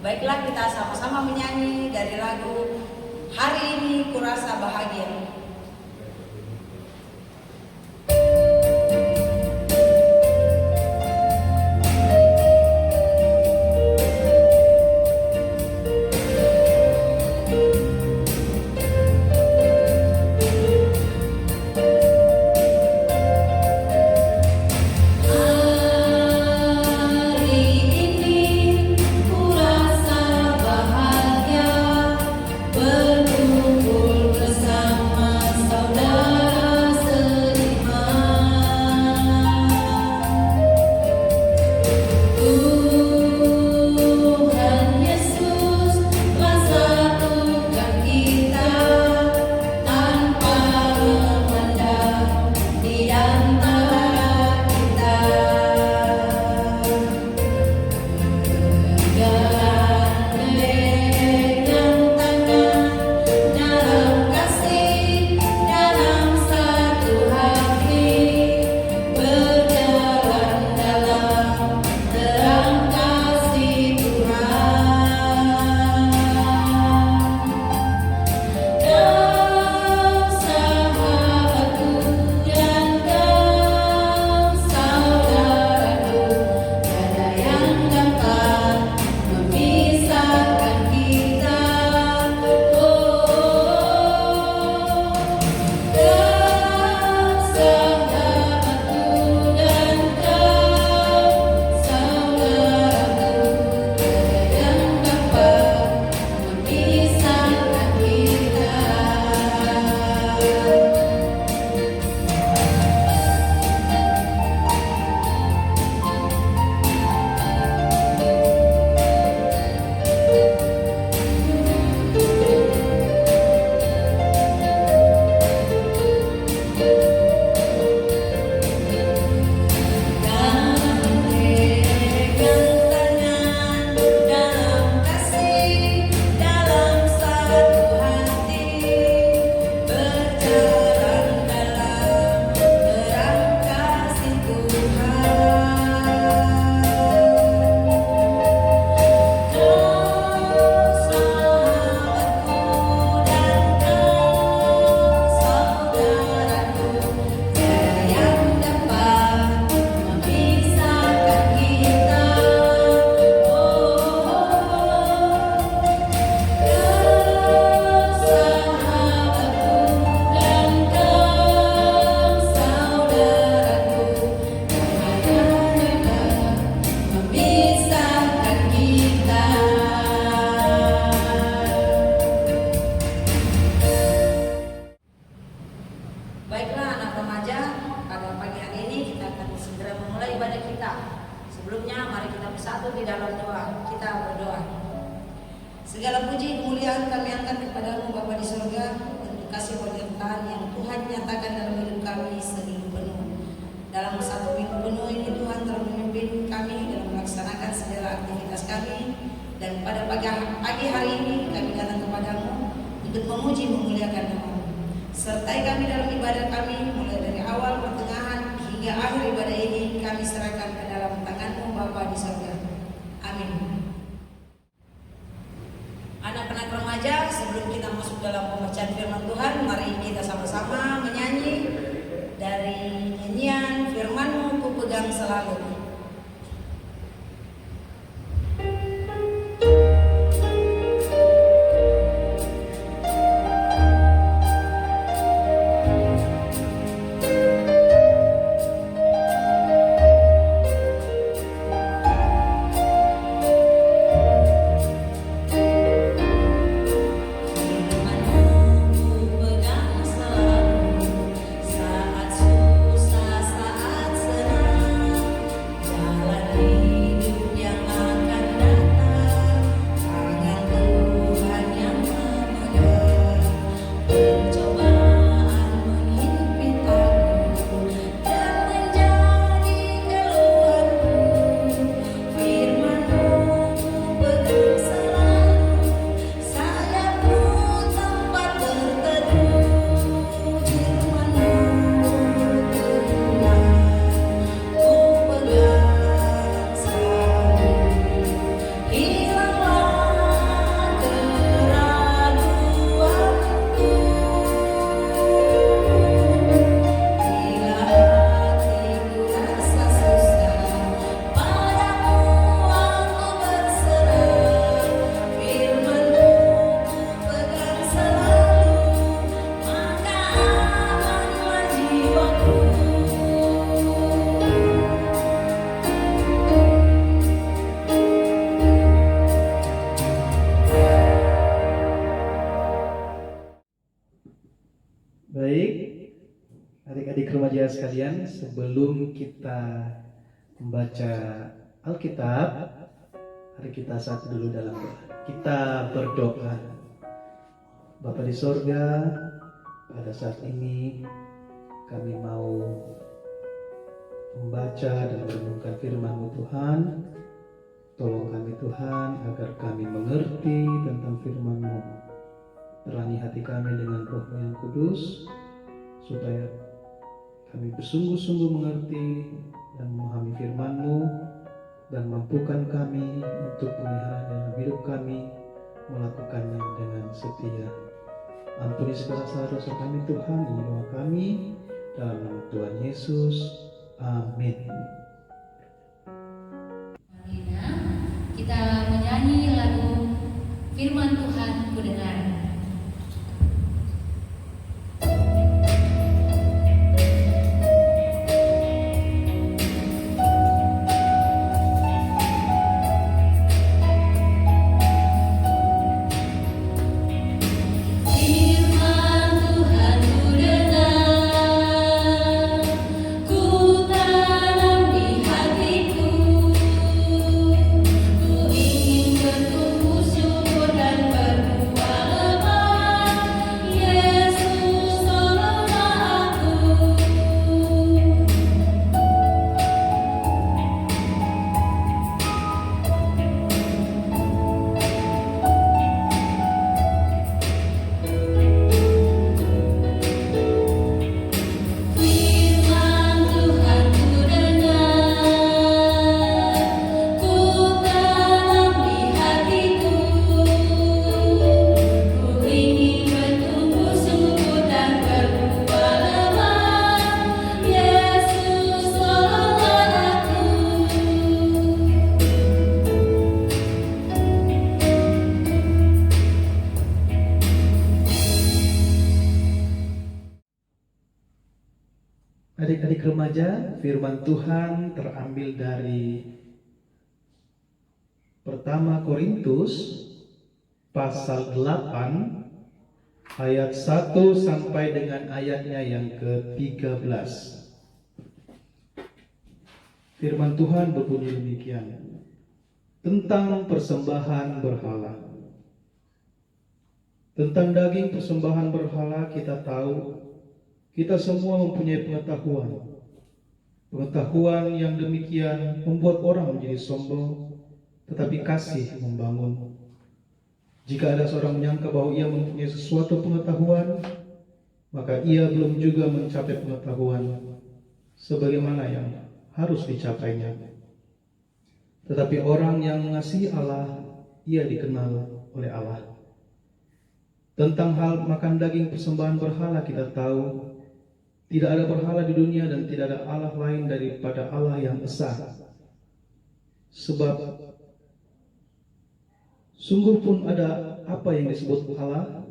Baiklah, kita sama-sama menyanyi dari lagu Hari Ini Kurasa Bahagia. Baiklah anak remaja, pada pagi hari ini kita akan segera memulai ibadah kita. Sebelumnya mari kita bersatu di dalam doa. Kita berdoa. Segala puji kemuliaan kami angkat kepadamu Bapa di surga, untuk kasih penyertaan yang Tuhan nyatakan dalam hidup kami seminggu penuh. Dalam satu minggu penuh ini Tuhan telah memimpin kami dalam melaksanakan segala aktivitas kami. Dan pada pagi hari ini kami datang kepadamu untuk memuji memuliakan nama. Sertai kami dalam ibadah kami, mulai dari awal, pertengahan, hingga akhir ibadah ini kami serahkan ke dalam tangan-Mu Bapa di surga. Amin. Anak-anak remaja, sebelum kita masuk dalam pembacaan firman Tuhan, mari kita sama-sama menyanyi dari nyanyian Firman-Mu ku pegang selalu. Saat susah, saat senang, remaja sekalian, sebelum kita membaca Alkitab, mari kita satu dulu dalam doa. Kita berdoa. Bapa di sorga, pada saat ini kami mau membaca dan merenungkan firman-Mu Tuhan. Tolong kami Tuhan agar kami mengerti tentang firman-Mu. Terangi hati kami dengan Roh-Mu yang kudus, supaya kami bersungguh-sungguh mengerti dan memahami firman-Mu, dan mampukan kami untuk memelihara dalam hidup kami, melakukannya dengan setia. Ampuni segala salah dosa kami Tuhan, ini doa kami dalam nama Tuhan Yesus. Amin. Kita menyanyi lagu Firman Tuhan Kudengar. Adik-adik remaja, firman Tuhan terambil dari Pertama Korintus pasal 8 ayat 1 sampai dengan ayatnya yang ke-13. Firman Tuhan berbunyi demikian, tentang persembahan berhala. Tentang daging persembahan berhala kita tahu, kita semua mempunyai pengetahuan. Pengetahuan yang demikian membuat orang menjadi sombong, tetapi kasih membangun. Jika ada seorang menyangka bahwa ia mempunyai sesuatu pengetahuan, maka ia belum juga mencapai pengetahuan sebagaimana yang harus dicapainya. Tetapi orang yang mengasihi Allah, ia dikenal oleh Allah. Tentang hal makan daging persembahan berhala kita tahu, tidak ada berhala di dunia dan tidak ada Allah lain daripada Allah yang esa. Sebab sungguh pun ada apa yang disebut Allah,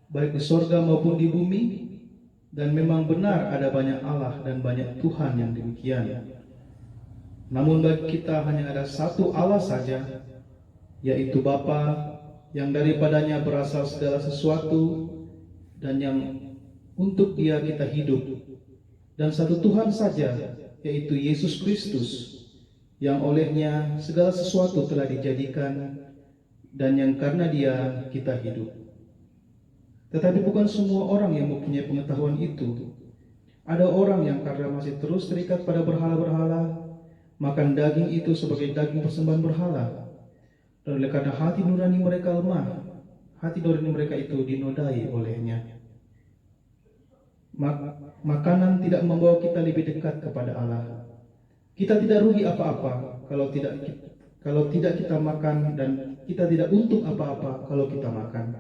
baik di sorga maupun di bumi, dan memang benar ada banyak Allah dan banyak Tuhan yang demikian. Namun bagi kita hanya ada satu Allah saja, yaitu Bapa, yang daripadanya berasal segala sesuatu dan yang untuk Dia kita hidup, dan satu Tuhan saja, yaitu Yesus Kristus, yang olehnya segala sesuatu telah dijadikan dan yang karena Dia kita hidup. Tetapi bukan semua orang yang mempunyai pengetahuan itu. Ada orang yang karena masih terus terikat pada berhala-berhala, makan daging itu sebagai daging persembahan berhala. Dan oleh karena hati nurani mereka lemah, hati nurani mereka itu dinodai olehnya. Makanan tidak membawa kita lebih dekat kepada Allah. Kita tidak rugi apa-apa kalau tidak kita makan, dan kita tidak untung apa-apa kalau kita makan.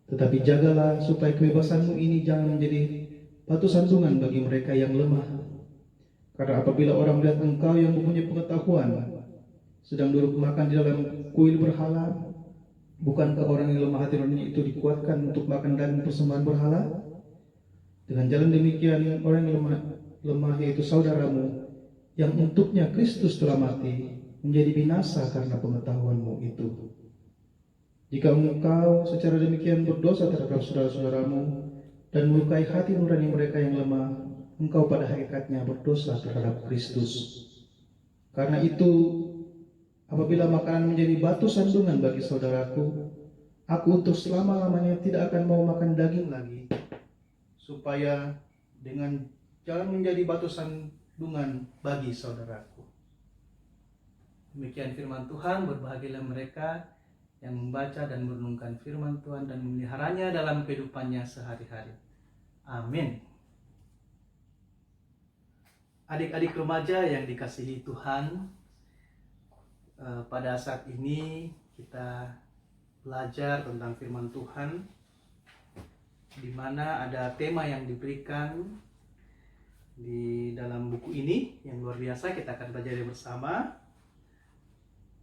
Tetapi jagalah supaya kebebasanmu ini jangan menjadi batu sandungan bagi mereka yang lemah. Karena apabila orang melihat engkau yang mempunyai pengetahuan sedang duduk makan di dalam kuil berhala, bukankah orang yang lemah hati nurani itu dikuatkan untuk makan daging persembahan berhala? Dengan jalan demikian, orang yang lemah yaitu saudaramu, yang untuknya Kristus telah mati, menjadi binasa karena pengetahuanmu itu. Jika engkau secara demikian berdosa terhadap saudara-saudaramu dan melukai hati nurani mereka yang lemah, engkau pada hakikatnya berdosa terhadap Kristus. Karena itu, apabila makanan menjadi batu sandungan bagi saudaraku, aku untuk selama-lamanya tidak akan mau makan daging lagi, supaya dengan jangan menjadi batu sandungan bagi saudaraku. Demikian firman Tuhan. Berbahagialah mereka yang membaca dan merenungkan firman Tuhan dan memeliharanya dalam kehidupannya sehari-hari. Amin. Adik-adik remaja yang dikasihi Tuhan, pada saat ini kita belajar tentang firman Tuhan, di mana ada tema yang diberikan di dalam buku ini yang luar biasa. Kita akan pelajari bersama.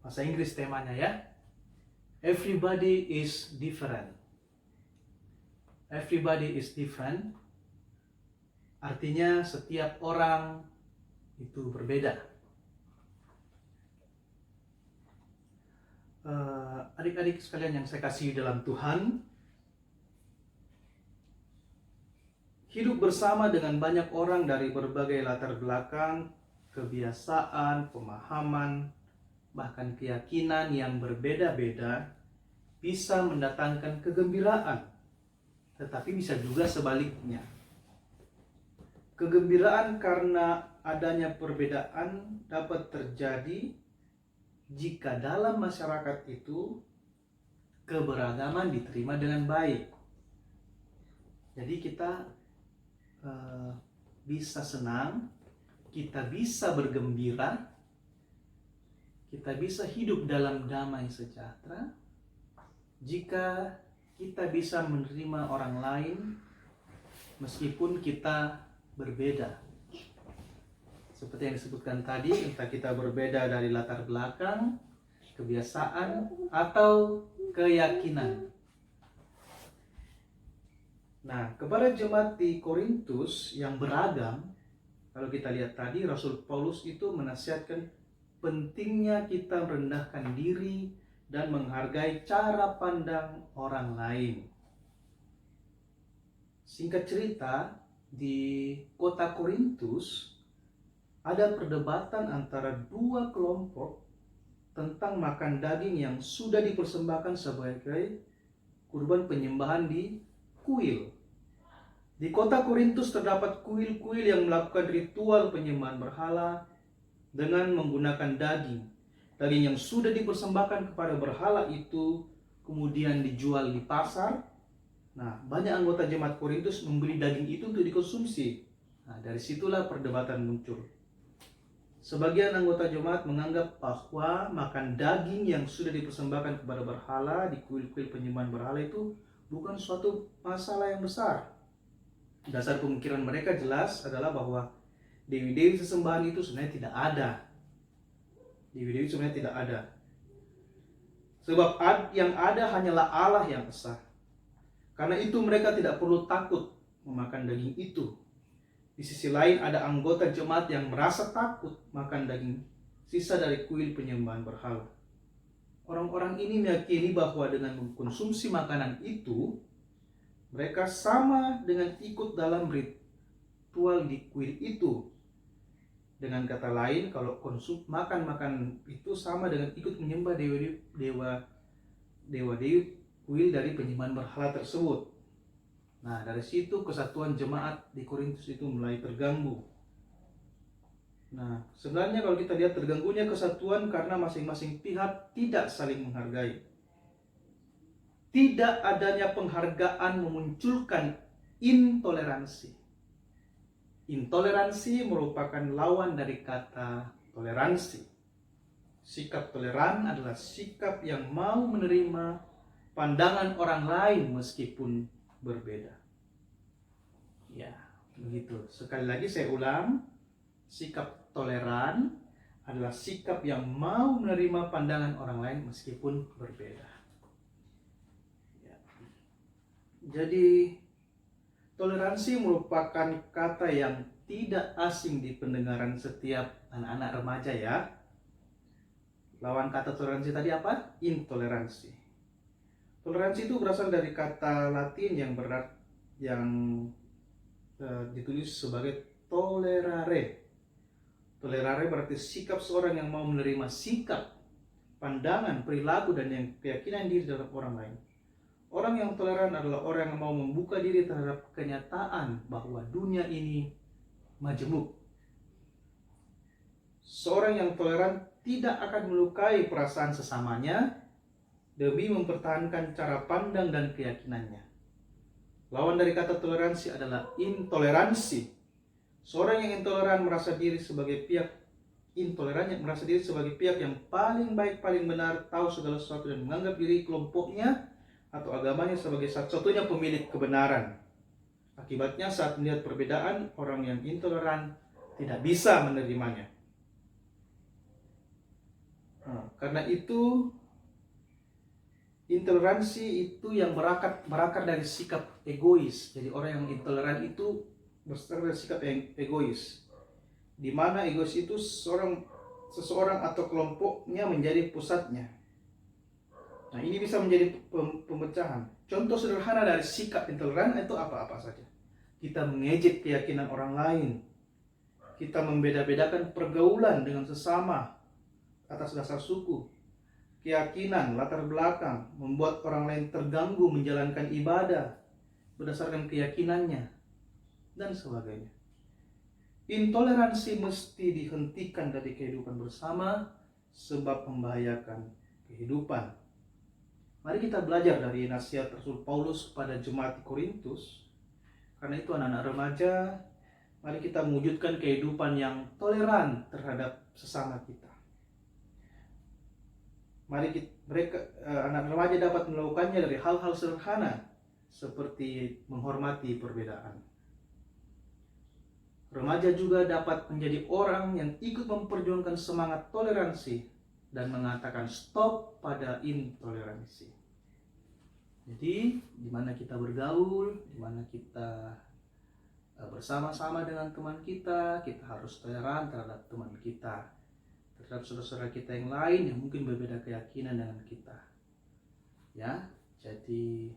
Bahasa Inggris temanya ya. Everybody is different. Everybody is different. Artinya setiap orang itu berbeda. Adik-adik sekalian yang saya kasihi dalam Tuhan, hidup bersama dengan banyak orang dari berbagai latar belakang, kebiasaan, pemahaman, bahkan keyakinan yang berbeda-beda bisa mendatangkan kegembiraan, tetapi bisa juga sebaliknya. Kegembiraan karena adanya perbedaan dapat terjadi jika dalam masyarakat itu keberagaman diterima dengan baik. Jadi kita bisa senang, kita bisa bergembira, kita bisa hidup dalam damai sejahtera jika kita bisa menerima orang lain meskipun kita berbeda. Seperti yang disebutkan tadi, entah kita berbeda dari latar belakang, kebiasaan, atau keyakinan. Nah, kepada jemaat di Korintus yang beragam, kalau kita lihat tadi, Rasul Paulus itu menasihatkan pentingnya kita merendahkan diri dan menghargai cara pandang orang lain. Singkat cerita, di kota Korintus ada perdebatan antara dua kelompok tentang makan daging yang sudah dipersembahkan sebagai kurban penyembahan di kuil. Di kota Korintus terdapat kuil-kuil yang melakukan ritual penyembahan berhala dengan menggunakan daging. Daging yang sudah dipersembahkan kepada berhala itu kemudian dijual di pasar. Nah, banyak anggota jemaat Korintus membeli daging itu untuk dikonsumsi. Nah, dari situlah perdebatan muncul. Sebagian anggota jemaat menganggap bahwa makan daging yang sudah dipersembahkan kepada berhala di kuil-kuil penyembahan berhala itu bukan suatu masalah yang besar. Dasar pemikiran mereka jelas adalah bahwa dewi-dewi sesembahan itu sebenarnya tidak ada. Dewi-dewi sebenarnya tidak ada. Sebab yang ada hanyalah Allah yang esa. Karena itu mereka tidak perlu takut memakan daging itu. Di sisi lain ada anggota jemaat yang merasa takut makan daging sisa dari kuil penyembahan berhala. Orang-orang ini meyakini bahwa dengan mengkonsumsi makanan itu, mereka sama dengan ikut dalam ritual di kuil itu. Dengan kata lain, kalau makan itu sama dengan ikut menyembah dewa-dewi kuil dari penyembahan berhala tersebut. Nah, dari situ kesatuan jemaat di Korintus itu mulai terganggu. Nah, sebenarnya kalau kita lihat terganggunya kesatuan karena masing-masing pihak tidak saling menghargai. Tidak adanya penghargaan memunculkan intoleransi. Intoleransi merupakan lawan dari kata toleransi. Sikap toleran adalah sikap yang mau menerima pandangan orang lain meskipun berbeda. Ya, begitu. Sekali lagi saya ulang, sikap toleran adalah sikap yang mau menerima pandangan orang lain meskipun berbeda. Ya. Jadi toleransi merupakan kata yang tidak asing di pendengaran setiap anak-anak remaja ya. Lawan kata toleransi tadi apa? Intoleransi. Toleransi itu berasal dari kata Latin yang ditulis sebagai tolerare. Tolerare berarti sikap seorang yang mau menerima sikap, pandangan, perilaku, dan yang keyakinan diri terhadap orang lain. Orang yang toleran adalah orang yang mau membuka diri terhadap kenyataan bahwa dunia ini majemuk. Seorang yang toleran tidak akan melukai perasaan sesamanya demi mempertahankan cara pandang dan keyakinannya. Lawan dari kata toleransi adalah intoleransi. Seorang yang intoleran merasa diri sebagai pihak intoleran, yang merasa diri sebagai pihak yang paling baik, paling benar, tahu segala sesuatu, dan menganggap diri kelompoknya atau agamanya sebagai satu-satunya pemilik kebenaran. Akibatnya saat melihat perbedaan, orang yang intoleran tidak bisa menerimanya. Karena itu intoleransi itu yang berakar dari sikap egois. Jadi orang yang intoleran itu bersumber dari sikap yang egois, di mana egois itu seseorang atau kelompoknya menjadi pusatnya. Nah, ini bisa menjadi pemecahan. Contoh sederhana dari sikap intoleran itu apa-apa saja. Kita mengejek keyakinan orang lain. Kita membeda-bedakan pergaulan dengan sesama atas dasar suku, keyakinan, latar belakang, membuat orang lain terganggu menjalankan ibadah berdasarkan keyakinannya, dan sebagainya. Intoleransi mesti dihentikan dari kehidupan bersama sebab membahayakan kehidupan. Mari kita belajar dari nasihat Rasul Paulus kepada jemaat di Korintus. Karena itu anak-anak remaja, mari kita mewujudkan kehidupan yang toleran terhadap sesama kita. Mari anak remaja dapat melakukannya dari hal-hal sederhana seperti menghormati perbedaan. Remaja juga dapat menjadi orang yang ikut memperjuangkan semangat toleransi dan mengatakan stop pada intoleransi. Jadi, di mana kita bergaul, di mana kita bersama-sama dengan teman kita harus toleran terhadap teman kita, terhadap saudara-saudara kita yang lain yang mungkin berbeda keyakinan dengan kita. Ya, jadi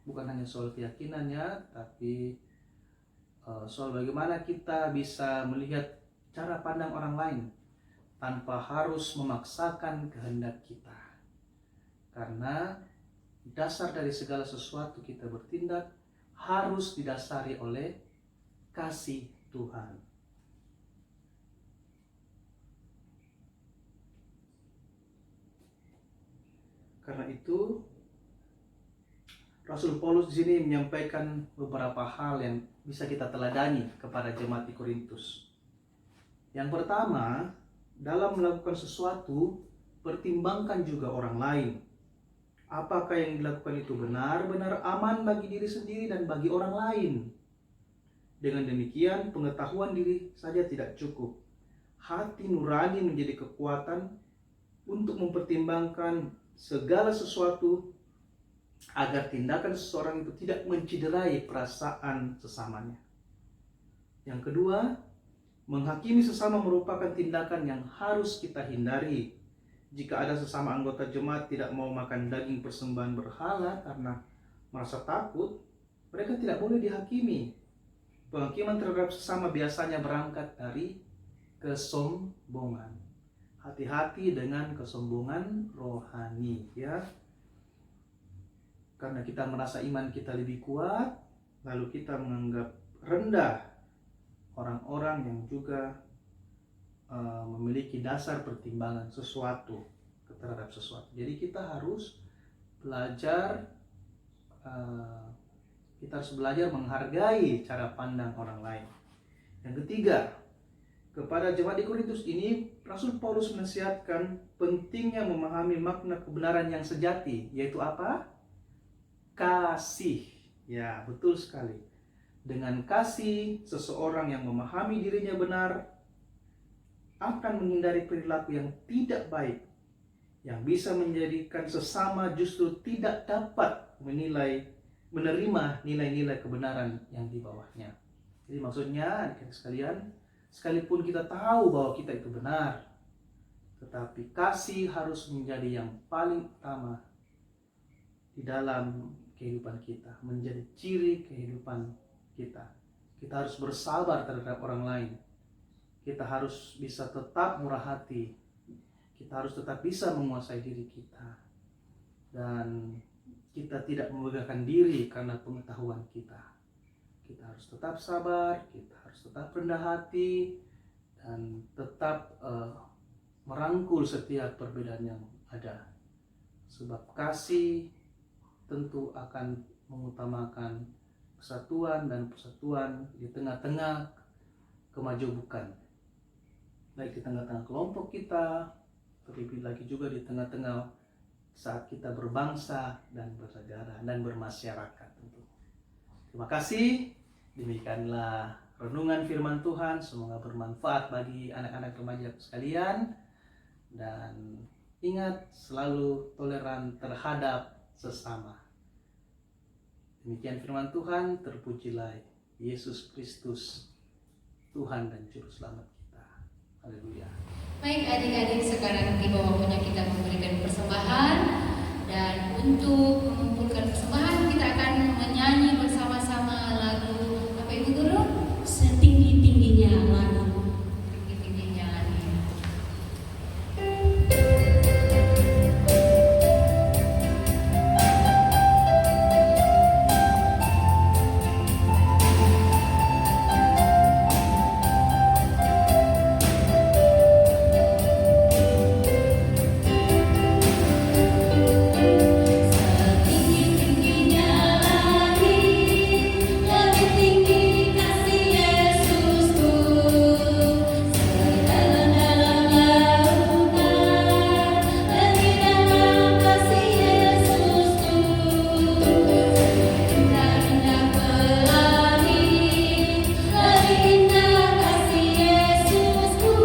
bukan hanya soal keyakinannya, tapi soal bagaimana kita bisa melihat cara pandang orang lain tanpa harus memaksakan kehendak kita. Karena dasar dari segala sesuatu kita bertindak harus didasari oleh kasih Tuhan. Karena itu Rasul Paulus di sini menyampaikan beberapa hal yang bisa kita teladani kepada jemaat di Korintus. Yang pertama, dalam melakukan sesuatu, pertimbangkan juga orang lain. Apakah yang dilakukan itu benar-benar aman bagi diri sendiri dan bagi orang lain? Dengan demikian, pengetahuan diri saja tidak cukup. Hati nurani menjadi kekuatan untuk mempertimbangkan segala sesuatu agar tindakan seseorang itu tidak menciderai perasaan sesamanya. Yang kedua, menghakimi sesama merupakan tindakan yang harus kita hindari. Jika ada sesama anggota jemaat tidak mau makan daging persembahan berhala karena merasa takut, mereka tidak boleh dihakimi. Penghakiman terhadap sesama biasanya berangkat dari kesombongan. Hati-hati dengan kesombongan rohani, ya. Karena kita merasa iman kita lebih kuat, lalu kita menganggap rendah orang-orang yang juga memiliki dasar pertimbangan sesuatu terhadap sesuatu. Jadi kita harus belajar menghargai cara pandang orang lain. Yang ketiga, kepada jemaat di Korintus ini Rasul Paulus menasihatkan pentingnya memahami makna kebenaran yang sejati, yaitu apa? Kasih. Ya, betul sekali. Dengan kasih, seseorang yang memahami dirinya benar akan menghindari perilaku yang tidak baik, yang bisa menjadikan sesama justru tidak dapat menerima nilai-nilai kebenaran yang di bawahnya. Jadi maksudnya, adik-adik sekalian, sekalipun kita tahu bahwa kita itu benar, tetapi kasih harus menjadi yang paling utama di dalam kehidupan kita, menjadi ciri kehidupan kita. Kita harus bersabar terhadap orang lain. Kita harus bisa tetap murah hati. Kita harus tetap bisa menguasai diri kita. Dan kita tidak membanggakan diri karena pengetahuan kita. Kita harus tetap sabar, kita harus tetap rendah hati, dan tetap merangkul setiap perbedaan yang ada. Sebab kasih tentu akan mengutamakan kesatuan dan persatuan di tengah-tengah kemajemukan. Baik di tengah-tengah kelompok kita, terlebih lagi juga di tengah-tengah saat kita berbangsa dan bernegara dan bermasyarakat tentu. Terima kasih. Demikianlah renungan firman Tuhan. Semoga bermanfaat bagi anak-anak remaja sekalian. Dan ingat selalu toleran terhadap sesama. Demikian firman Tuhan. Terpujilah Yesus Kristus, Tuhan dan Juru Selamat kita. Haleluya. Baik adik-adik, sekarang tiba waktunya kita memberikan persembahan. Dan untuk mengumpulkan persembahan kita akan menyanyi bersama-sama lagu apa Ibu Guru? Setinggi-tingginya lagu. Tinggi-tingginya lagi. Setinggi-tingginya langit, lebih tinggi kasih Yesusku. Sedalam-dalamnya lautan, lebih dalam kasih Yesusku. Indah-indah pelangi, lebih indah kasih Yesusku.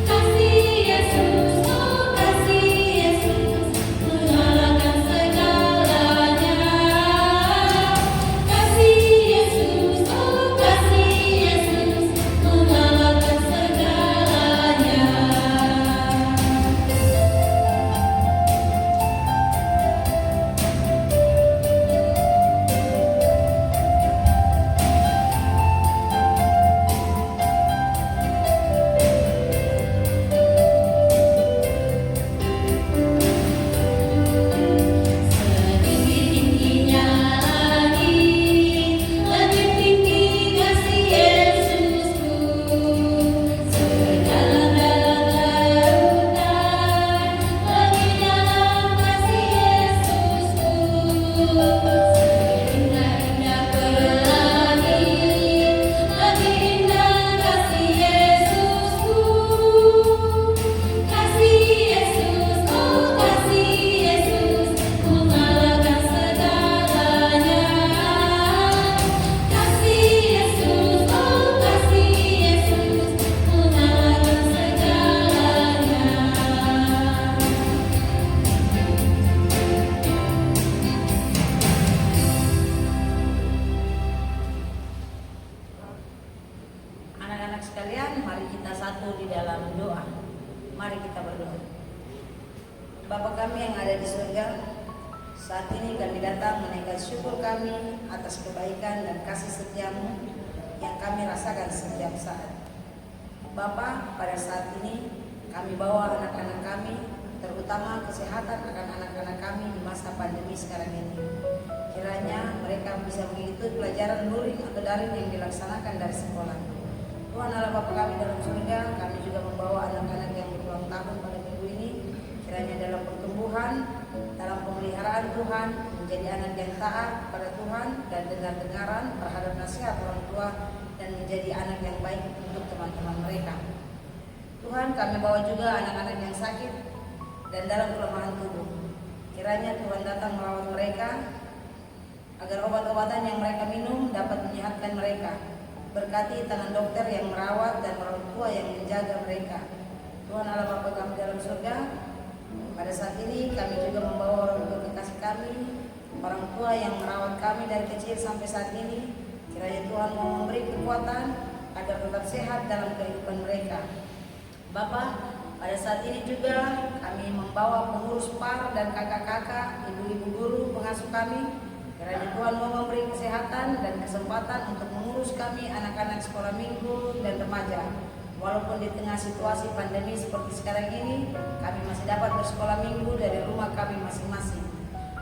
Kasih Yesus, oh kasih Yesus, mengalahkan segalanya. Kasih Yesus, oh kasih Yesus, mengalahkan segalanya. Setinggi-tingginya langit, lebih tinggi kasih Yesusku. Sedalam-dalam lautan, lebih dalam kasih Yesusku. Seindah-indah pelangi, lebih indah kasih Yesusku. Kasih Yesus, oh kasih Yesus, mengalahkan segalanya. Kasih Yesus, oh kasih Yesus, mengalahkan segalanya. Anak-anak sekalian, mari kita satu di dalam doa. Mari kita berdoa. Bapa kami yang ada di surga, saat ini kami datang menaikkan syukur kami atas kebaikan dan kasih setiamu yang kami rasakan setiap saat. Bapa, pada saat ini kami bawa anak-anak kami, terutama kesehatan akan anak-anak kami di masa pandemi sekarang ini. Kiranya mereka bisa mengikuti pelajaran luring atau daring yang dilaksanakan dari sekolah. Tuhan Allah Bapa kami dalam surga, kami juga membawa anak-anak yang berulang tahun pada minggu ini. Kiranya dalam pertumbuhan, dalam pemeliharaan Tuhan, menjadi anak yang taat pada Tuhan dan dengar-dengaran terhadap nasihat orang tua, dan menjadi anak yang baik untuk teman-teman mereka. Tuhan, kami bawa juga anak-anak yang sakit dan dalam kelemahan tubuh. Kiranya Tuhan datang merawat mereka, agar obat-obatan yang mereka minum dapat menyehatkan mereka. Berkati tangan dokter yang merawat dan orang tua yang menjaga mereka. Tuhan Allah Bapa kami dalam surga, pada saat ini kami juga membawa orang tua kekasih kami, orang tua yang merawat kami dari kecil sampai saat ini. Kiranya Tuhan mau memberi kekuatan agar tetap sehat dalam kehidupan mereka. Bapa, pada saat ini juga kami membawa pengurus PAR dan kakak-kakak, ibu-ibu guru, pengasuh kami. Kiranya Tuhan mau memberi kesehatan dan kesempatan untuk mengurus kami anak-anak sekolah minggu dan remaja. Walaupun di tengah situasi pandemi seperti sekarang ini, kami masih dapat bersekolah minggu dari rumah kami masing-masing.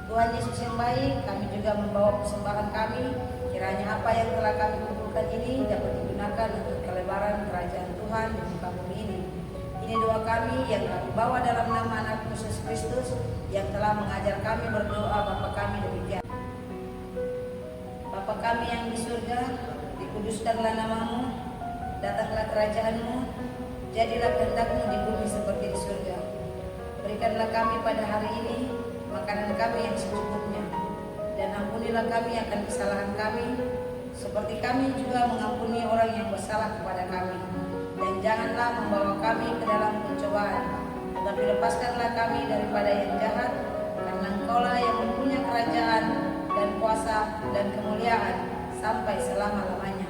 Tuhan Yesus yang baik, kami juga membawa persembahan kami. Kiranya apa yang telah kami kumpulkan ini dapat digunakan untuk kelebaran kerajaan Tuhan di muka bumi ini. Ini doa kami yang kami bawa dalam nama anak Yesus Kristus yang telah mengajar kami berdoa Bapa kami demikian. Bapa kami yang di surga, dikuduskanlah namamu, datanglah kerajaanmu, jadilah kehendak-Mu di bumi seperti di surga. Berikanlah kami pada hari ini makanan kami yang secukupnya, dan ampunilah kami akan kesalahan kami, seperti kami juga mengampuni orang yang bersalah kepada kami. Dan janganlah membawa kami ke dalam pencobaan, tetapi lepaskanlah kami daripada yang jahat, karena Engkau-lah yang mempunyai kerajaan dan kuasa dan kemuliaan sampai selama-lamanya.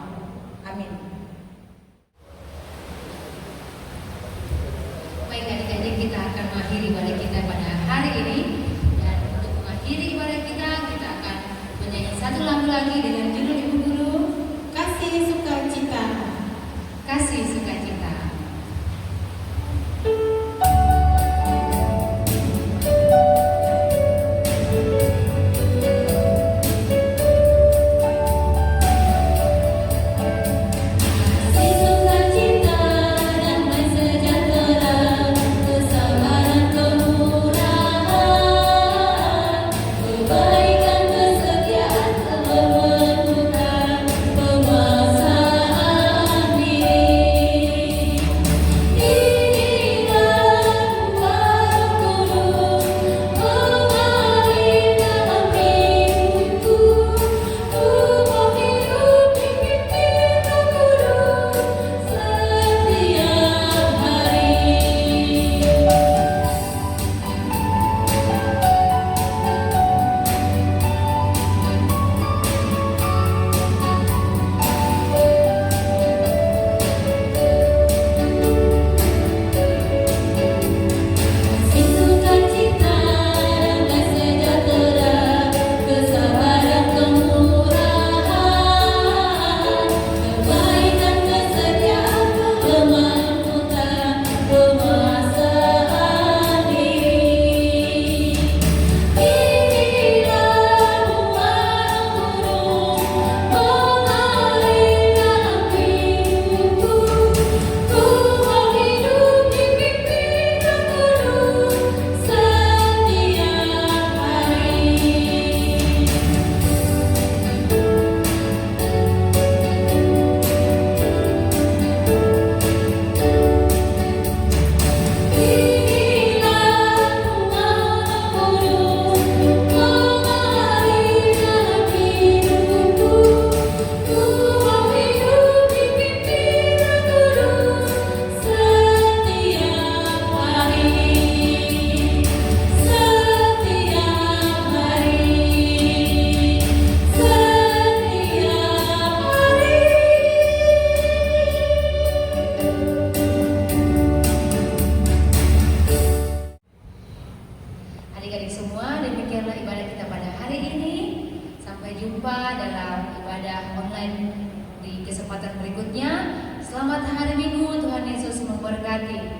Amin. Baik adik-adik, kita akan mengakhiri ibadah kita pada hari ini. Dan untuk mengakhiri ibadah kita akan menyanyi satu lagu lagi dengan judul Ibu Guru, Kasih Sukacita. Kasih Sukacita. Kasih sukacita, damai sejahtera, kesabaran, kemurahan, kebaikan, kesetiaan, kelembutan, penguasaan diri. Inilah Tuhan Kudus, mengalir dalam hidupku. Ku mau hidup dipimpin Roh Kudus setiap hari. Kasih sukacita, damai sejahtera, kesabaran, kemurahan, kebaikan, kesetiaan, kelembutan, penguasaan diri. Inilah Tuhan Kudus, mengalir dalam hidupku. Ku mau hidup dipimpin Roh Kudus setiap hari. Inilah Tuhan Kudus, mengalir dalam hidupku. Ku mau hidup dipimpin Roh Kudus setiap hari. Setiap hari. Setiap Adik-adik semua, demikianlah ibadah kita pada hari ini. Sampai jumpa dalam ibadah online di kesempatan berikutnya. Selamat hari Minggu, Tuhan Yesus memberkati.